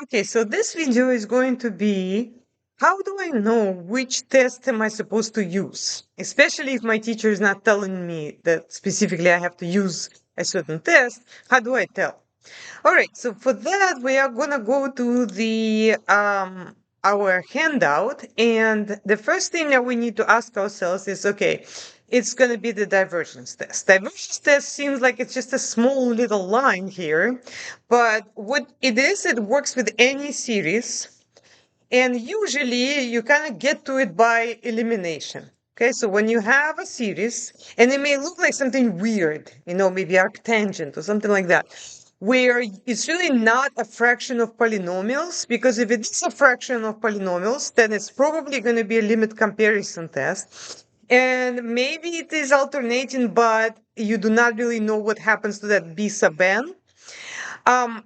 Okay, so this video is going to be how do I know which test am I supposed to use? Especially if my teacher is not telling me that specifically I have to use a certain test, how do I tell? All right, so for that we are gonna go to the our handout, and the first thing that we need to ask ourselves is, okay, it's gonna be the divergence test. Divergence test seems like it's just a small little line here, but what it is, it works with any series, and usually you kind of get to it by elimination. Okay, so when you have a series, and it may look like something weird, maybe arctangent or something like that, where it's really not a fraction of polynomials, because if it is a fraction of polynomials, then it's probably going to be a limit comparison test. And maybe it is alternating, but you do not really know what happens to that B sub n.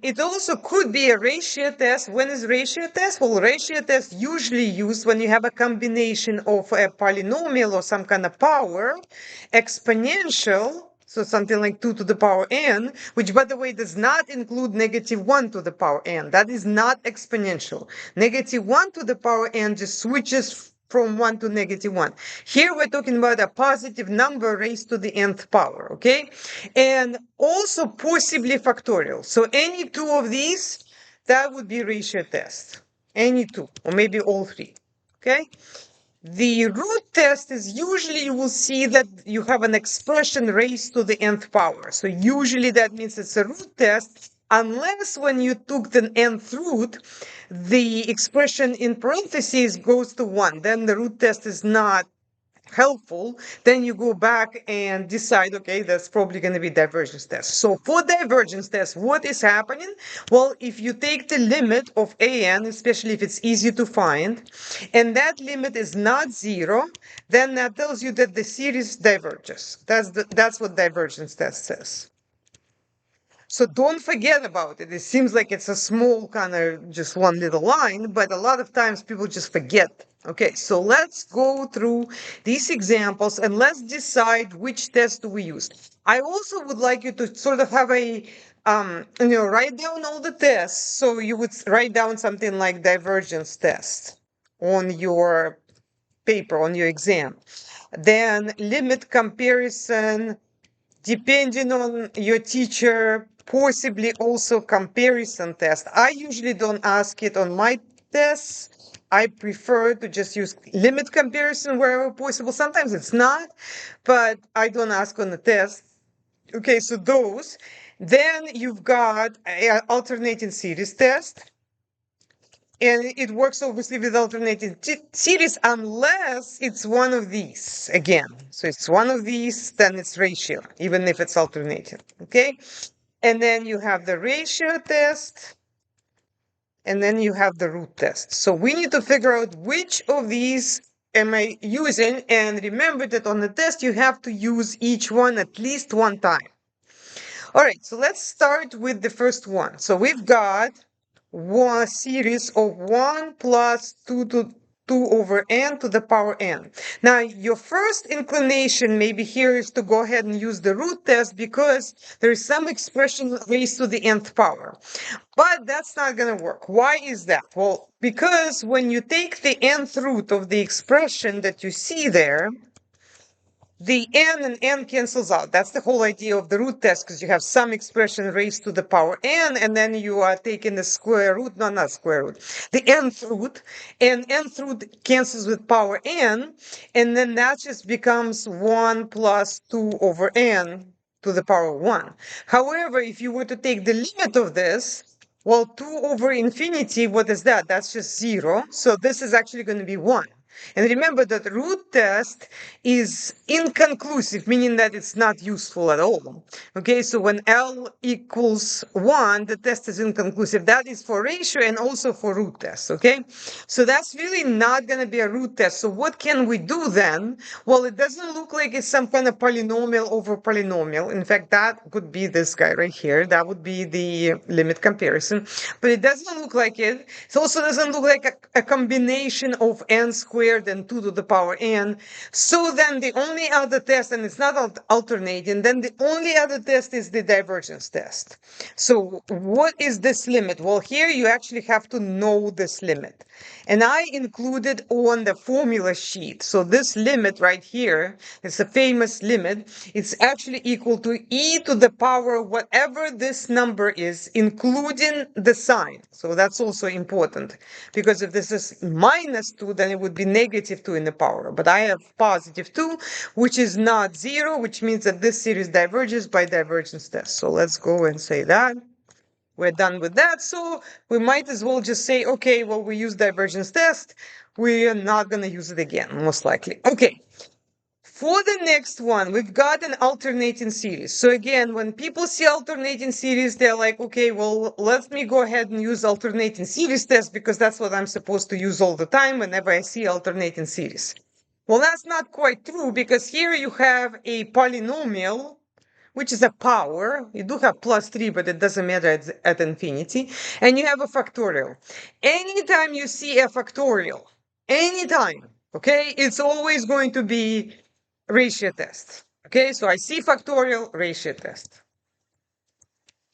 It also could be a ratio test. When is ratio test? Well, ratio test usually used when you have a combination of a polynomial or some kind of power, exponential, so something like 2 to the power n, which, by the way, does not include negative 1 to the power n. That is not exponential. Negative 1 to the power n just switches from 1 to negative 1. Here we're talking about a positive number raised to the nth power, okay? And also possibly factorial. So any two of these, that would be ratio test. Any two, or maybe all three, okay? The root test is usually you will see that you have an expression raised to the nth power. So usually that means it's a root test, unless when you took the nth root, the expression in parentheses goes to 1. Then the root test is not helpful. Then you go back and decide, okay, that's probably going to be divergence test. So for divergence test, what is happening? Well, if you take the limit of an, especially if it's easy to find, and that limit is not 0, then that tells you that the series diverges. That's what divergence test says. So don't forget about it. It seems like it's a small kind of just one little line, but a lot of times people just forget. Okay, so let's go through these examples and let's decide which test do we use. I also would like you to sort of have a, write down all the tests. So you would write down something like divergence test on your paper, on your exam. Then limit comparison, depending on your teacher, possibly also comparison test. I usually don't ask it on my tests. I prefer to just use limit comparison wherever possible. Sometimes it's not, but I don't ask on the test. Okay, so those. Then you've got an alternating series test. And it works obviously with alternating series unless it's one of these again. So it's one of these, then it's ratio, even if it's alternating. Okay. And then you have the ratio test, and then you have the root test. So we need to figure out which of these am I using. And remember that on the test, you have to use each one at least one time. All right, so let's start with the first one. So we've got one series of 1 plus 2 to 2 over n to the power n. Now, your first inclination maybe here is to go ahead and use the root test because there is some expression raised to the nth power. But that's not going to work. Why is that? Well, because when you take the nth root of the expression that you see there, the n and n cancels out. That's the whole idea of the root test, because you have some expression raised to the power n, and then you are taking the square root, no, not square root, the nth root, and nth root cancels with power n, and then that just becomes 1 plus 2 over n to the power 1. However, if you were to take the limit of this, well, 2 over infinity, what is that? That's just 0. So this is actually going to be 1. And remember that root test is inconclusive, meaning that it's not useful at all. Okay, so when L equals 1, the test is inconclusive. That is for ratio and also for root test, okay? So that's really not going to be a root test. So what can we do then? Well, it doesn't look like it's some kind of polynomial over polynomial. In fact, that could be this guy right here. That would be the limit comparison. But it doesn't look like it. It also doesn't look like a combination of n squared squared and 2 to the power n. So then the only other test, and it's not alternating, then the only other test is the divergence test. So what is this limit? Well, here you actually have to know this limit. And I included on the formula sheet. So this limit right here, it's a famous limit. It's actually equal to e to the power whatever this number is, including the sign. So that's also important, because if this is minus 2, then it would be negative 2 in the power. But I have positive 2, which is not 0, which means that this series diverges by divergence test. So let's go and say that. We're done with that. So we might as well just say, okay, well, we use divergence test. We are not going to use it again, most likely. Okay. For the next one, we've got an alternating series. So again, when people see alternating series, they're like, okay, well, let me go ahead and use alternating series test because that's what I'm supposed to use all the time whenever I see alternating series. Well, that's not quite true, because here you have a polynomial, which is a power. You do have plus 3, but it doesn't matter at infinity. And you have a factorial. Anytime you see a factorial, anytime, okay, it's always going to be ratio test. Okay, so I see factorial, ratio test.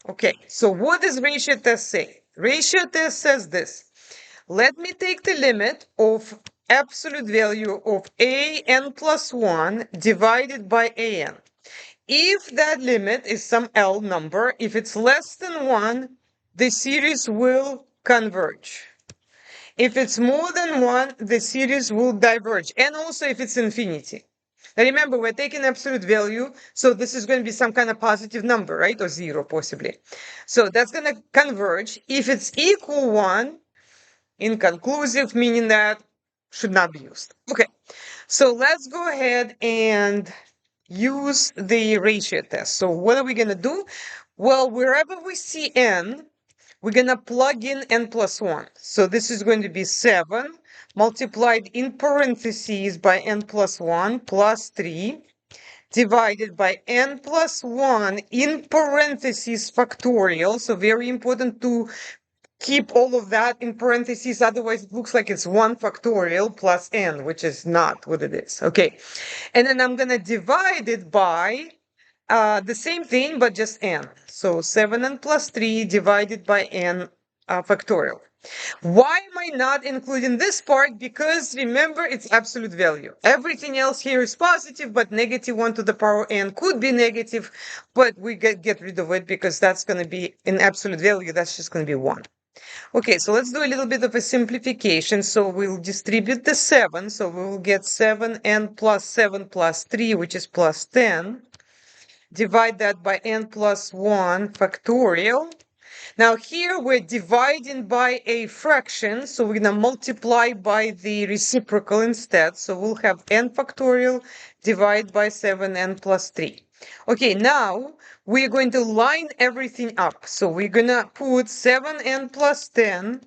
Okay, so what does ratio test say? Ratio test says this. Let me take the limit of absolute value of an plus 1 divided by an. If that limit is some L number, if it's less than 1, the series will converge. If it's more than 1, the series will diverge. And also if it's infinity. Now remember, we're taking absolute value, so this is going to be some kind of positive number, right? Or 0, possibly. So that's going to converge. If it's equal 1, inconclusive, meaning that should not be used. Okay, so let's go ahead and use the ratio test. So what are we going to do? Well, wherever we see n, we're going to plug in n plus 1. So this is going to be 7 multiplied in parentheses by n plus 1 plus 3 divided by n plus 1 in parentheses factorial. So very important to keep all of that in parentheses, otherwise it looks like it's 1 factorial plus n, which is not what it is. Okay, and then I'm going to divide it by the same thing, but just n. So 7n plus 3 divided by n factorial. Why am I not including this part? Because remember, it's absolute value. Everything else here is positive, but negative 1 to the power n could be negative, but we get rid of it because that's going to be in absolute value. That's just going to be 1. Okay, so let's do a little bit of a simplification. So we'll distribute the 7. So we will get 7n plus 7 plus 3, which is plus 10. Divide that by n plus 1 factorial. Now here we're dividing by a fraction, so we're going to multiply by the reciprocal instead. So we'll have n factorial divided by 7n plus 3. Okay, now we're going to line everything up. So we're going to put 7n plus 10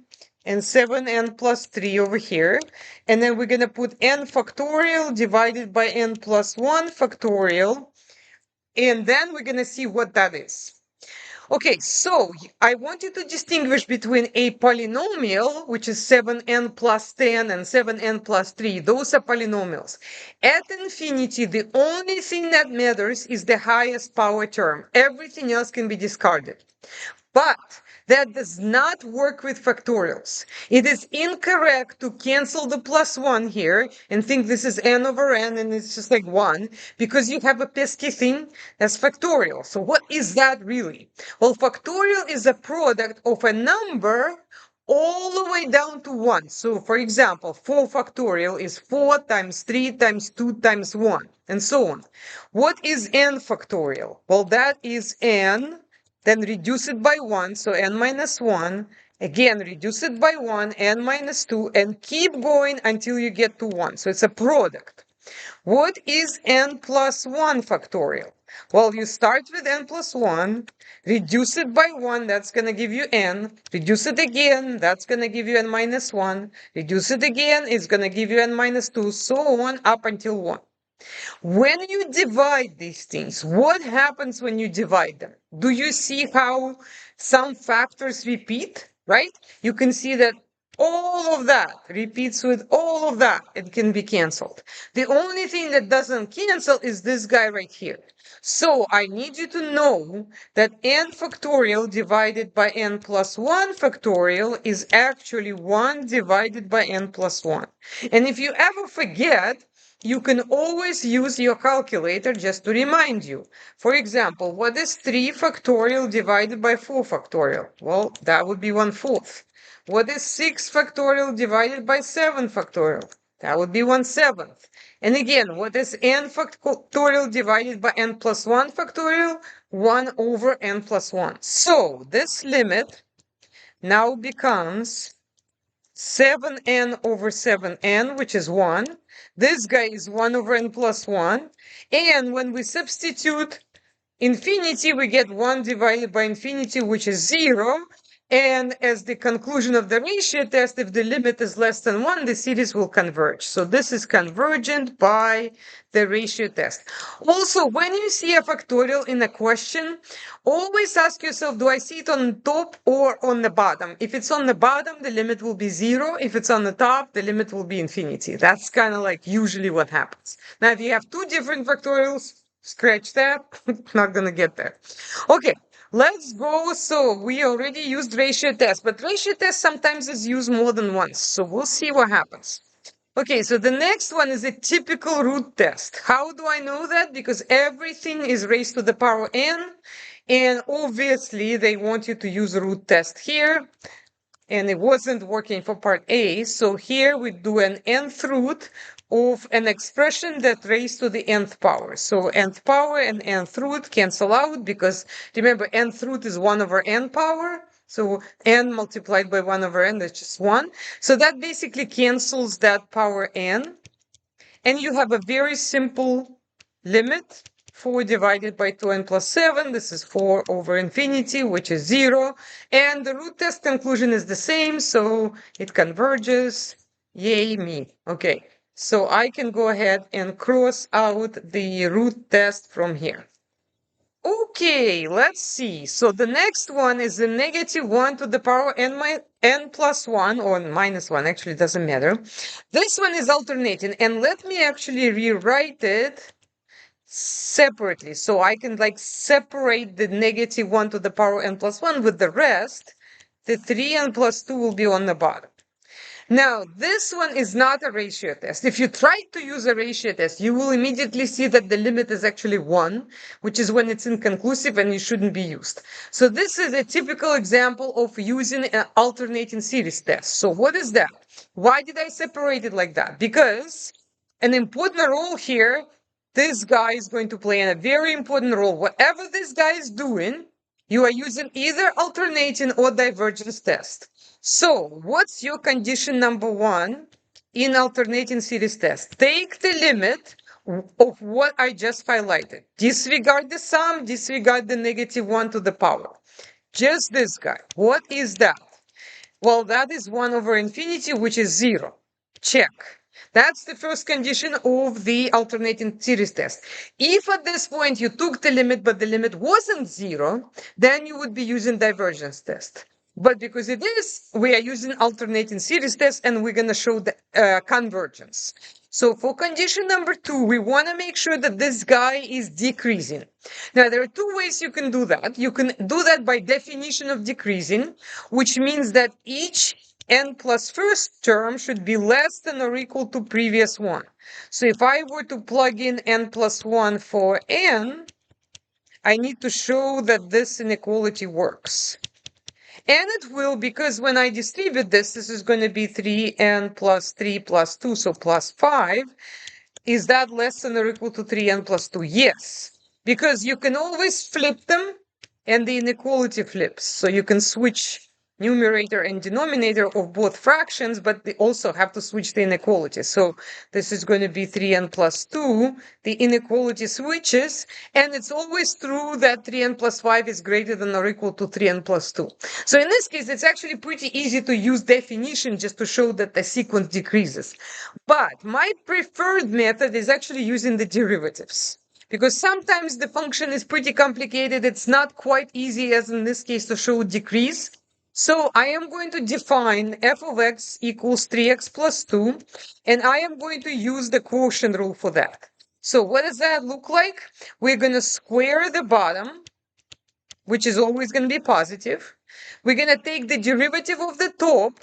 and 7n plus 3 over here. And then we're going to put n factorial divided by n plus 1 factorial. And then we're going to see what that is. Okay, so I want you to distinguish between a polynomial, which is 7n plus 10 and 7n plus 3. Those are polynomials. At infinity, the only thing that matters is the highest power term. Everything else can be discarded. But that does not work with factorials. It is incorrect to cancel the plus 1 here and think this is n over n and it's just like 1, because you have a pesky thing that's factorial. So what is that really? Well, factorial is a product of a number all the way down to 1. So for example, 4 factorial is 4 times 3 times 2 times 1, and so on. What is n factorial? Well, that is n, then reduce it by 1, so n minus 1, again reduce it by 1, n minus 2, and keep going until you get to 1. So it's a product. What is n plus 1 factorial? Well, you start with n plus 1, reduce it by 1, that's going to give you n, reduce it again, that's going to give you n minus 1, reduce it again, it's going to give you n minus 2, so on up until 1. When you divide these things, what happens when you divide them? Do you see how some factors repeat, right? You can see that all of that repeats with all of that, it can be canceled. The only thing that doesn't cancel is this guy right here. So I need you to know that n factorial divided by n plus 1 factorial is actually 1 divided by n plus 1. And if you ever forget, you can always use your calculator just to remind you. For example, what is 3 factorial divided by 4 factorial? Well, that would be 1/4. What is 6 factorial divided by 7 factorial? That would be 1/7. And again, what is n factorial divided by n plus 1 factorial? 1 over n plus 1. So this limit now becomes 7n over 7n, which is 1. This guy is 1 over n plus 1. And when we substitute infinity, we get 1 divided by infinity, which is 0. And as the conclusion of the ratio test, if the limit is less than 1, the series will converge. So this is convergent by the ratio test. Also, when you see a factorial in a question, always ask yourself, do I see it on top or on the bottom? If it's on the bottom, the limit will be 0. If it's on the top, the limit will be infinity. That's kind of like usually what happens. Now, if you have two different factorials, scratch that. Not going to get there. Okay. Let's go. So we already used ratio test, but ratio test sometimes is used more than once. So we'll see what happens. Okay, so the next one is a typical root test. How do I know that? Because everything is raised to the power n, and obviously they want you to use a root test here, and it wasn't working for part A. So here we do an nth root of an expression that raised to the nth power. So nth power and nth root cancel out because remember, nth root is 1 over n power. So n multiplied by 1 over n, that's just 1. So that basically cancels that power n. And you have a very simple limit. 4 divided by 2n plus 7, this is 4 over infinity, which is 0. And the root test conclusion is the same, so it converges. Yay me. Okay, so I can go ahead and cross out the root test from here. Okay, let's see. So the next one is the negative 1 to the power n plus 1, or minus 1, actually it doesn't matter. This one is alternating, and let me actually rewrite it separately. So I can like separate the negative 1 to the power n plus 1 with the rest. The 3n plus 2 will be on the bottom. Now, this one is not a ratio test. If you try to use a ratio test, you will immediately see that the limit is actually 1, which is when it's inconclusive and it shouldn't be used. So this is a typical example of using an alternating series test. So what is that? Why did I separate it like that? Because an important role here, this guy is going to play a very important role. Whatever this guy is doing, you are using either alternating or divergence test. So what's your condition number 1 in alternating series test? Take the limit of what I just highlighted. Disregard the sum, disregard the negative 1 to the power. Just this guy. What is that? Well, that is 1 over infinity, which is 0. Check. That's the first condition of the alternating series test. If at this point you took the limit, but the limit wasn't 0, then you would be using divergence test. But because it is, we are using alternating series test, and we're going to show the convergence. So for condition number 2, we want to make sure that this guy is decreasing. Now, there are two ways you can do that. You can do that by definition of decreasing, which means that each n plus first term should be less than or equal to previous one. So if I were to plug in n plus 1 for n, I need to show that this inequality works. And it will, because when I distribute this is going to be 3n plus 3 plus 2, so plus 5. Is that less than or equal to 3n plus 2? Yes, because you can always flip them and the inequality flips. So you can switch numerator and denominator of both fractions, but they also have to switch the inequality. So this is going to be 3n plus 2. The inequality switches, and it's always true that 3n plus 5 is greater than or equal to 3n plus 2. So in this case, it's actually pretty easy to use definition just to show that the sequence decreases. But my preferred method is actually using the derivatives, because sometimes the function is pretty complicated. It's not quite easy, as in this case, to show decrease. So I am going to define f of x equals 3x plus 2, and I am going to use the quotient rule for that. So what does that look like? We're going to square the bottom, which is always going to be positive. We're going to take the derivative of the top,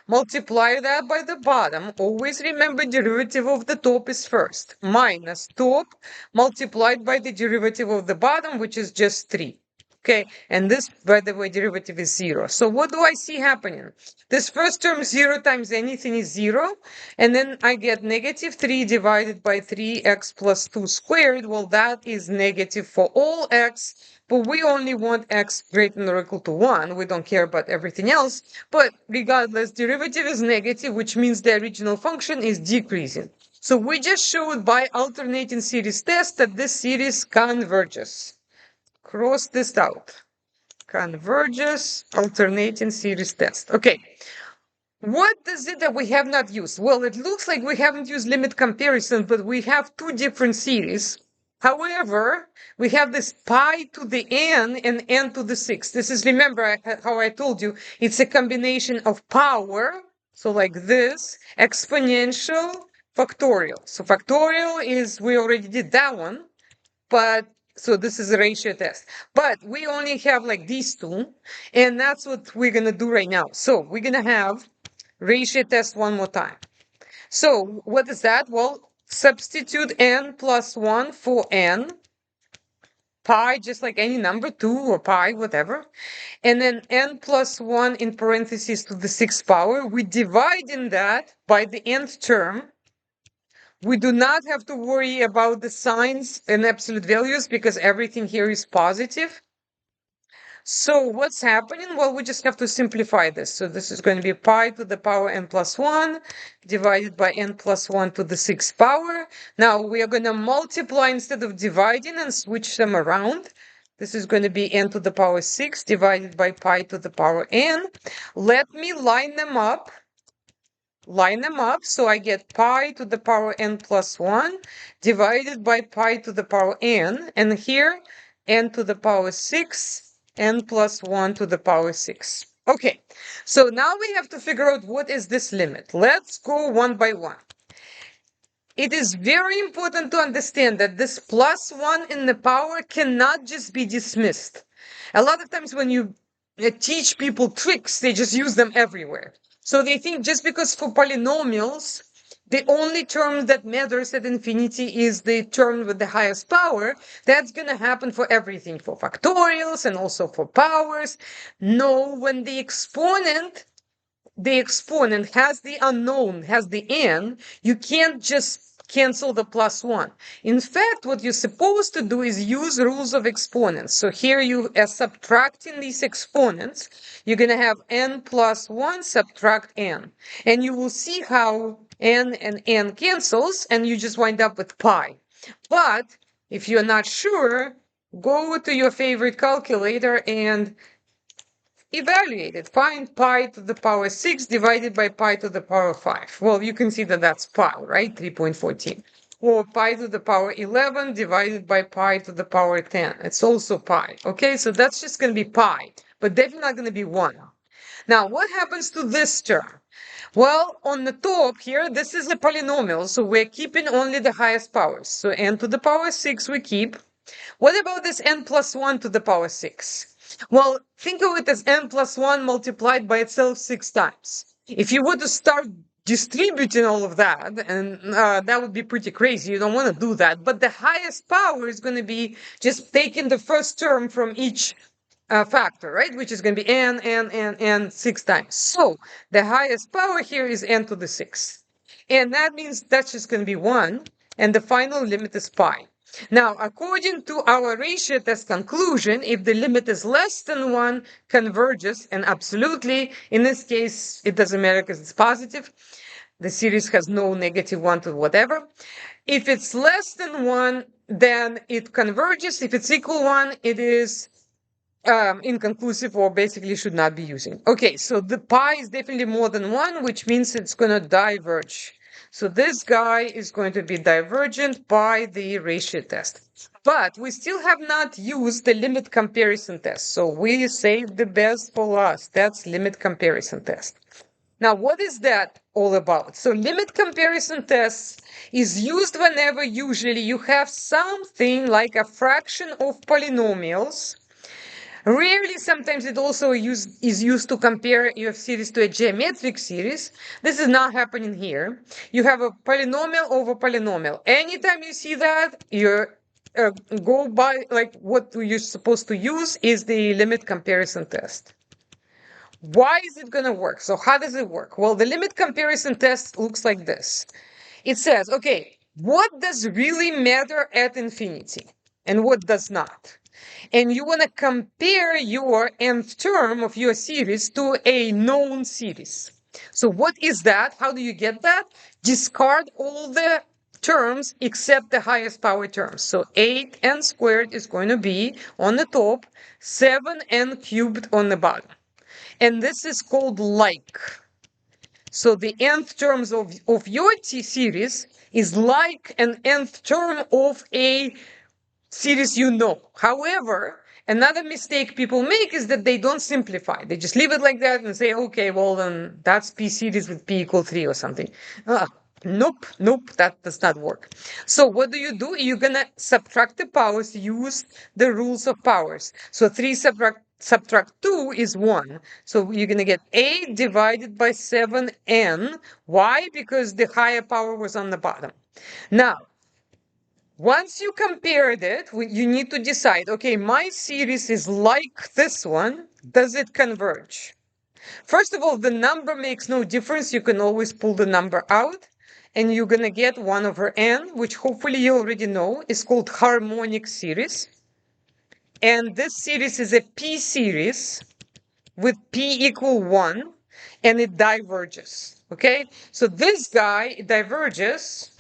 multiply that by the bottom. Always remember derivative of the top is first. Minus top multiplied by the derivative of the bottom, which is just 3. Okay, and this, by the way, derivative is 0. So what do I see happening? This first term, 0 times anything is 0. And then I get negative 3 divided by 3x plus 2 squared. Well, that is negative for all x. But we only want x greater than or equal to 1. We don't care about everything else. But regardless, derivative is negative, which means the original function is decreasing. So we just showed by alternating series test that this series converges. Cross this out. Converges, alternating series test. Okay. What is it that we have not used? Well, it looks like we haven't used limit comparison, but we have two different series. However, we have this pi to the n and n to the 6. This is, remember how I told you, it's a combination of power, so like this, exponential, factorial. So factorial is, we already did that one, but so this is a ratio test. But we only have like these two, and that's what we're going to do right now. So we're going to have ratio test one more time. So what is that? Well, substitute n plus 1 for n, pi, just like any number, 2 or pi, whatever. And then n plus 1 in parentheses to the 6th power. We divide in that by the nth term. We do not have to worry about the signs and absolute values because everything here is positive. So what's happening? Well, we just have to simplify this. So this is going to be pi to the power n plus 1 divided by n plus 1 to the 6th power. Now we are going to multiply instead of dividing and switch them around. This is going to be n to the power 6 divided by pi to the power n. Let me line them up. So I get pi to the power n plus 1 divided by pi to the power n. And here, n to the power 6 n plus 1 to the power 6. Okay, so now we have to figure out what is this limit. Let's go one by one. It is very important to understand that this plus 1 in the power cannot just be dismissed. A lot of times when you teach people tricks, they just use them everywhere. So they think just because for polynomials, the only term that matters at infinity is the term with the highest power. That's going to happen for everything, for factorials and also for powers. No, when the exponent has the unknown, has the n, you can't just cancel the plus 1. In fact, what you're supposed to do is use rules of exponents. So here you are subtracting these exponents. You're going to have n plus 1 subtract n. And you will see how n and n cancels, and you just wind up with pi. But if you're not sure, go to your favorite calculator and evaluate it. Find pi to the power 6 divided by pi to the power 5. Well, you can see that that's pi, right? 3.14. Or pi to the power 11 divided by pi to the power 10. It's also pi. Okay, so that's just going to be pi, but definitely not going to be 1. Now, what happens to this term? Well, on the top here, this is a polynomial, so we're keeping only the highest powers. So n to the power 6 we keep. What about this n plus 1 to the power 6? Well, think of it as n plus 1 multiplied by itself 6 times. If you were to start distributing all of that, and that would be pretty crazy. You don't want to do that. But the highest power is going to be just taking the first term from each factor, right? Which is going to be n 6 times. So the highest power here is n to the 6. And that means that's just going to be 1. And the final limit is pi. Now, according to our ratio test conclusion, if the limit is less than 1, converges, and absolutely, in this case, it doesn't matter because it's positive. The series has no negative 1 to whatever. If it's less than 1, then it converges. If it's equal 1, it is inconclusive or basically should not be using. Okay, so the pi is definitely more than 1, which means it's going to diverge. So this guy is going to be divergent by the ratio test. But we still have not used the limit comparison test. So we saved the best for last. That's limit comparison test. Now, what is that all about? So limit comparison tests is used whenever usually you have something like a fraction of polynomials. Rarely, sometimes it also is used to compare your series to a geometric series. This is not happening here. You have a polynomial over polynomial. Anytime you see that, you go by, like, what you're supposed to use is the limit comparison test. Why is it going to work? So how does it work? Well, the limit comparison test looks like this. It says, okay, what does really matter at infinity and what does not? And you want to compare your nth term of your series to a known series. So what is that? How do you get that? Discard all the terms except the highest power terms. So 8n squared is going to be on the top, 7n cubed on the bottom. And this is called like. So the nth terms of your series is like an nth term of a series you know. However, another mistake people make is that they don't simplify. They just leave it like that and say, okay, well, then that's P series with P equal 3 or something. Nope, that does not work. So what do? You're going to subtract the powers, use the rules of powers. So 3 subtract 2 is 1. So you're going to get 8 divided by 7n. Why? Because the higher power was on the bottom. Now, once you compared it, you need to decide, okay, my series is like this one. Does it converge? First of all, the number makes no difference. You can always pull the number out. And you're going to get 1 over n, which hopefully you already know is called harmonic series. And this series is a P series with P equal 1, and it diverges. Okay? So this guy diverges,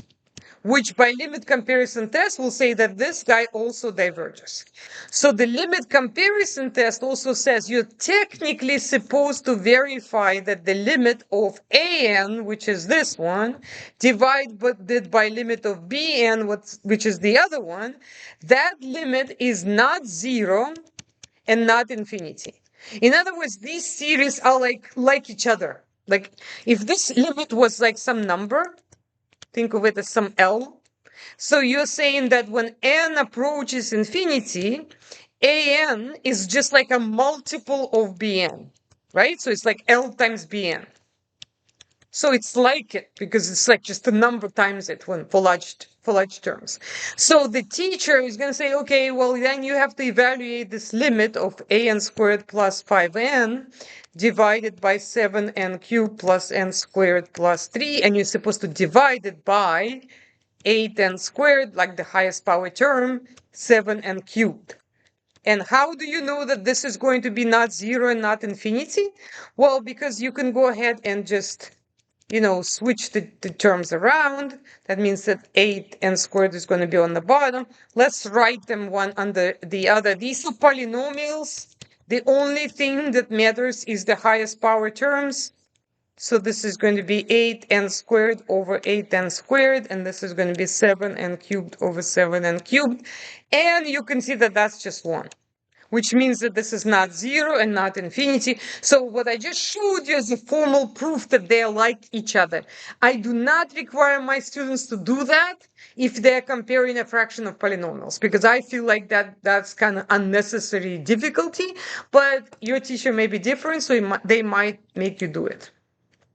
which by limit comparison test will say that this guy also diverges. So the limit comparison test also says you're technically supposed to verify that the limit of an, which is this one, divided by limit of bn, which is the other one, that limit is not 0 and not infinity. In other words, these series are like each other. Like if this limit was like some number, think of it as some L. So you're saying that when n approaches infinity, an is just like a multiple of bn, right? So it's like L times bn. So it's like it because it's like just a number times it when for large terms. So the teacher is going to say, okay, well, then you have to evaluate this limit of an squared plus 5n divided by 7n cubed plus n squared plus 3, and you're supposed to divide it by 8n squared, like the highest power term, 7n cubed. And how do you know that this is going to be not 0 and not infinity? Well, because you can go ahead and just switch the terms around. That means that 8n squared is going to be on the bottom. Let's write them one under the other. These are polynomials. The only thing that matters is the highest power terms. So this is going to be 8n squared over 8n squared, and this is going to be 7n cubed over 7n cubed. And you can see that that's just 1. Which means that this is not 0 and not infinity. So what I just showed you is a formal proof that they are like each other. I do not require my students to do that if they're comparing a fraction of polynomials, because I feel like that's kind of unnecessary difficulty, but your teacher may be different, so they might make you do it.